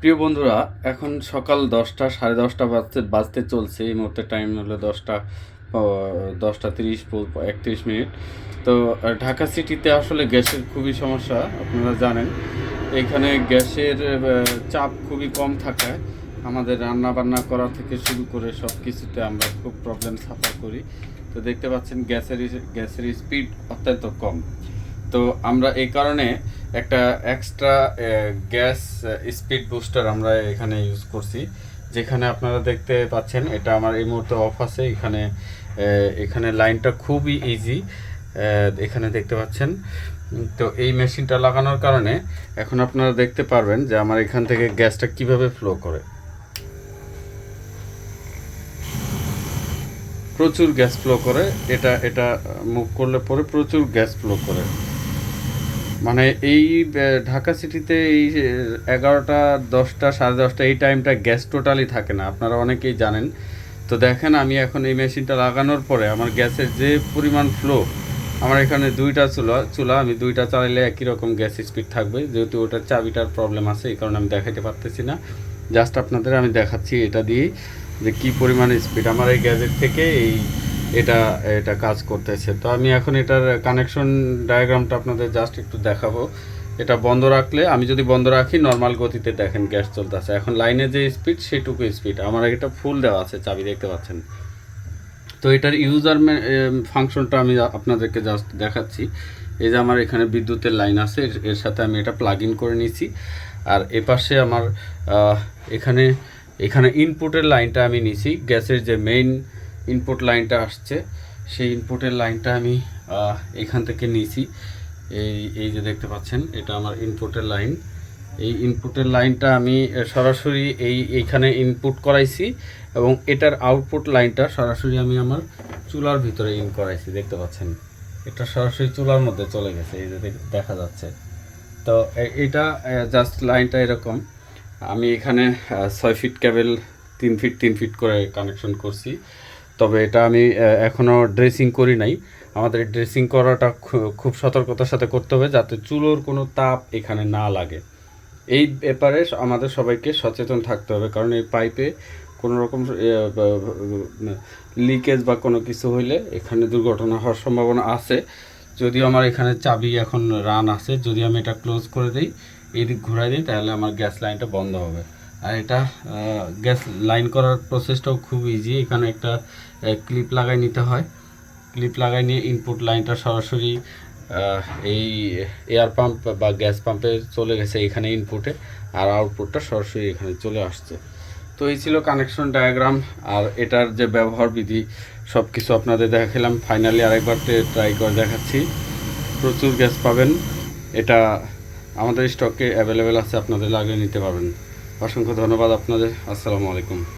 প্রিয় বন্ধুরা, এখন সকাল 10টা 10:30 বাজতে চলছে। এই মুহূর্তে টাইম হলো 10টা 30 31 মিনিট। তো ঢাকা সিটিতে আসলে গ্যাসের খুবই সমস্যা, আপনারা জানেন। এখানে গ্যাসের চাপ খুবই কম থাকায় আমাদের রান্না বান্না করা থেকে শুরু করে সব কিছুতে আমরা খুব প্রবলেম সাফার করি। তো দেখতে পাচ্ছেন গ্যাসের স্পিড অত্যন্ত কম। তো আমরা এই কারণে একটা এক্সট্রা গ্যাস স্পিড বুস্টার আমরা এখানে ইউজ করছি, যেখানে আপনারা দেখতে পাচ্ছেন এটা আমার এই মুহূর্তে অফ আছে। এখানে লাইনটা খুবই ইজি, এখানে দেখতে পাচ্ছেন। তো এই মেশিনটা লাগানোর কারণে এখন আপনারা দেখতে পারবেন যে আমার এখান থেকে গ্যাসটা কিভাবে ফ্লো করে। প্রচুর গ্যাস ফ্লো করে, এটা মুভ করলে পরে প্রচুর গ্যাস ফ্লো করে। মানে এই ঢাকা সিটিতে এই 11টা 10টা 10:30 এই টাইমটা গ্যাস টোটালি থাকে না, আপনারা অনেকেই জানেন। তো দেখেন, আমি এখন এই মেশিনটা লাগানোর পরে আমার গ্যাসের যে পরিমাণ ফ্লো, আমার এখানে দুইটা চুলা আমি দুইটা চালাইলে একই রকম গ্যাস স্পিড থাকবে। যেহেতু ওটার চাবিটার প্রবলেম আছে, এই কারণে আমি দেখাতে পারতেছি না। জাস্ট আপনাদের আমি দেখাচ্ছি এটা দিয়েই যে কী পরিমাণ স্পিড আমার এই গ্যাসের থেকে এটা এটা কাজ করতেছে। তো আমি এখন এটার কানেকশন ডায়াগ্রামটা আপনাদের জাস্ট একটু দেখাবো। এটা বন্ধ রাখলে, আমি যদি বন্ধ রাখি নর্মাল গতিতে দেখেন গ্যাস চলতেছে। এখন লাইনে যে স্পিড সেটুকু স্পিড, আমার এটা ফুল দেওয়া আছে, চাবি দেখতে পাচ্ছেন। তো এটার ইউজার ফাংশনটা আমি আপনাদেরকে জাস্ট দেখাচ্ছি। এই যে আমার এখানে বিদ্যুতের লাইন আছে, এর সাথে আমি এটা প্লাগ ইন করে নিছি। আর এপাশে আমার এখানে এখানে ইনপুটের লাইনটা আমি নিছি। গ্যাসের যে মেইন ইনপুট লাইনটা আসছে, সেই ইনপুটের লাইনটা আমি এখান থেকে নিছি। এই যে দেখতে পাচ্ছেন, এটা আমার ইনপুটের লাইন। এই ইনপুটের লাইনটা আমি সরাসরি এইখানে ইনপুট করাইছি, এবং এটার আউটপুট লাইনটা সরাসরি আমি আমার চুলার ভিতরে ইন করাইছি। দেখতে পাচ্ছেন এটা সরাসরি চুলার মধ্যে চলে গেছে, এই যে দেখা যাচ্ছে। তো এটা জাস্ট লাইনটা এরকম। আমি এখানে 6 ফিট কেবল 3 ফিট 3 ফিট করে কানেকশন করছি। তবে এটা আমি এখনও ড্রেসিং করি নাই। আমাদের ড্রেসিং করাটা খুব সতর্কতার সাথে করতে হবে, যাতে চুলোর কোনো তাপ এখানে না লাগে। এই ব্যাপারে আমাদের সবাইকে সচেতন থাকতে হবে, কারণ এই পাইপে কোনো রকম লিকেজ বা কোনো কিছু হইলে এখানে দুর্ঘটনা হওয়ার সম্ভাবনা আছে। যদিও আমার এখানে চাবি এখন রান আছে, যদি আমি এটা ক্লোজ করে দিই, এই দিক ঘুরাই দিই, তাহলে আমার গ্যাস লাইনটা বন্ধ হবে। আর এটা গ্যাস লাইন করার প্রসেসটাও খুব ইজি। এখানে একটা ক্লিপ লাগাই নিতে হয়। ক্লিপ লাগাই নিয়ে ইনপুট লাইনটা সরাসরি এই এয়ার পাম্প বা গ্যাস পাম্পে চলে গেছে এখানে ইনপুটে, আর আউটপুটটা সরাসরি এখানে চলে আসছে। তো এই ছিল কানেকশন ডায়াগ্রাম, আর এটার যে ব্যবহার বিধি সব কিছু আপনাদের দেখালাম। ফাইনালি আরেকবার ট্রাই করে দেখাচ্ছি। প্রচুর গ্যাস পাবেন, এটা আমাদের স্টকে অ্যাভেলেবেল আছে, আপনাদের লাগিয়ে নিতে পারবেন। অসংখ্য ধন্যবাদ আপনাদের। আসসালামু আলাইকুম।